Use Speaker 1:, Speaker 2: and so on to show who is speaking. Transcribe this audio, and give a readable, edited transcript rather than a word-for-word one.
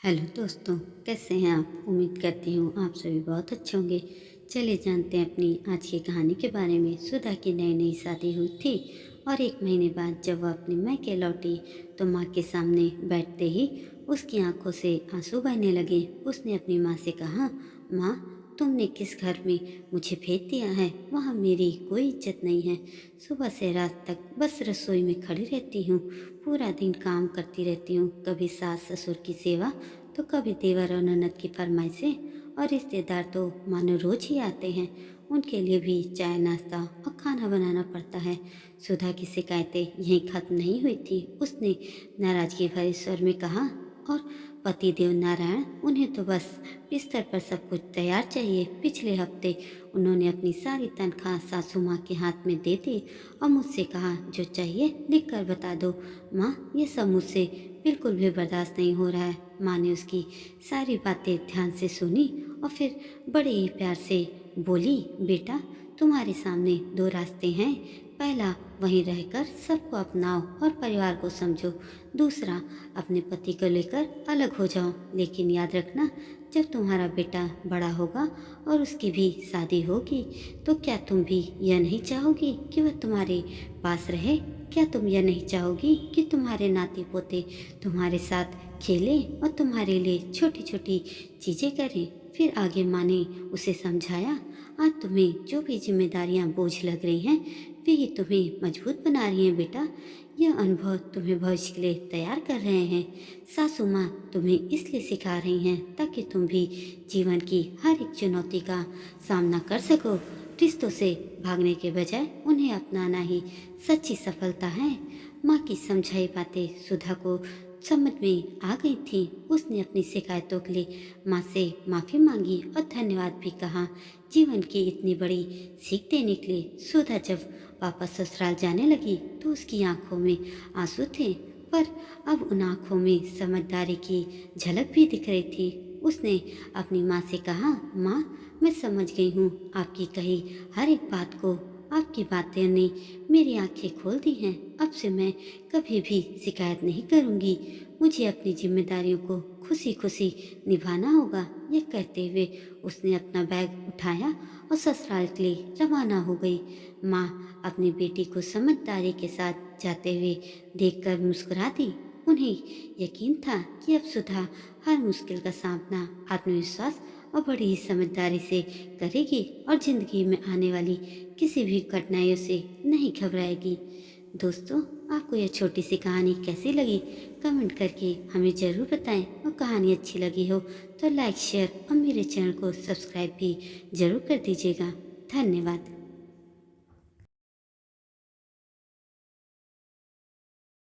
Speaker 1: Hello दोस्तों, कैसे हैं आप। उम्मीद करती हूँ आप सभी बहुत अच्छे होंगे। चलिए जानते हैं अपनी आज की कहानी के बारे में। सुधा की नई नई शादी हुई थी और 1 महीने बाद जब वह अपने मायके लौटी तो माँ के सामने बैठते ही उसकी आंखों से आंसू बहने लगे। उसने अपनी माँ से कहा, माँ, तुमने किस घर में मुझे भेज दिया है, वहाँ मेरी कोई इज्जत नहीं है। सुबह से रात तक बस रसोई में खड़ी रहती हूँ, पूरा दिन काम करती रहती हूँ, कभी सास ससुर की सेवा तो कभी देवर और ननद की फरमाइशें, और रिश्तेदार तो मानो रोज ही आते हैं, उनके लिए भी चाय नाश्ता और खाना बनाना पड़ता है। सुधा की शिकायतें यहीं खत्म नहीं हुई थी। उसने नाराजगी भरे स्वर में कहा, और पति देव नारायण, उन्हें तो बस बिस्तर पर सब कुछ तैयार चाहिए। पिछले हफ्ते उन्होंने अपनी सारी तनख्वाह सासू माँ के हाथ में दे दी और मुझसे कहा, जो चाहिए लिख कर बता दो। माँ, ये सब मुझसे बिल्कुल भी बर्दाश्त नहीं हो रहा है। माँ ने उसकी सारी बातें ध्यान से सुनी और फिर बड़े ही प्यार से बोली, बेटा, तुम्हारे सामने 2 रास्ते हैं। पहला, वहीं रहकर सबको अपनाओ और परिवार को समझो। दूसरा, अपने पति को लेकर अलग हो जाओ। लेकिन याद रखना, जब तुम्हारा बेटा बड़ा होगा और उसकी भी शादी होगी तो क्या तुम भी यह नहीं चाहोगी कि वह तुम्हारे पास रहे? क्या तुम यह नहीं चाहोगी कि तुम्हारे नाती पोते तुम्हारे साथ खेलें और तुम्हारे लिए छोटी छोटी चीज़ें करें? फिर आगे माँ ने उसे समझाया, आज तुम्हें जो भी जिम्मेदारियाँ बोझ लग रही हैं वे ही तुम्हें मजबूत बना रही हैं बेटा। यह अनुभव तुम्हें भविष्य के लिए तैयार कर रहे हैं। सासू माँ तुम्हें इसलिए सिखा रही हैं ताकि तुम भी जीवन की हर एक चुनौती का सामना कर सको। रिश्तों से भागने के बजाय उन्हें अपनाना ही सच्ची सफलता है। माँ की समझाई बातें सुधा को समझ में आ गई थी। उसने अपनी शिकायतों के लिए माँ से माफ़ी मांगी और धन्यवाद भी कहा, जीवन की इतनी बड़ी सीख देने के लिए। सुधा जब वापस ससुराल जाने लगी तो उसकी आंखों में आंसू थे, पर अब उन आंखों में समझदारी की झलक भी दिख रही थी। उसने अपनी माँ से कहा, माँ, मैं समझ गई हूँ आपकी कही हर एक बात को। आपकी बातें ने मेरी आंखें खोल दी हैं। अब से मैं कभी भी शिकायत नहीं करूँगी। मुझे अपनी जिम्मेदारियों को खुशी खुशी निभाना होगा। यह कहते हुए उसने अपना बैग उठाया और ससुराल के लिए रवाना हो गई। माँ अपनी बेटी को समझदारी के साथ जाते हुए देखकर मुस्कुरा दी। उन्हें यकीन था कि अब सुधा हर मुश्किल का सामना आत्मविश्वास और बड़ी ही समझदारी से करेगी और जिंदगी में आने वाली किसी भी कठिनाइयों से नहीं घबराएगी। दोस्तों, आपको यह छोटी सी कहानी कैसी लगी कमेंट करके हमें ज़रूर बताएं, और कहानी अच्छी लगी हो तो लाइक शेयर और मेरे चैनल को सब्सक्राइब भी ज़रूर कर दीजिएगा। धन्यवाद।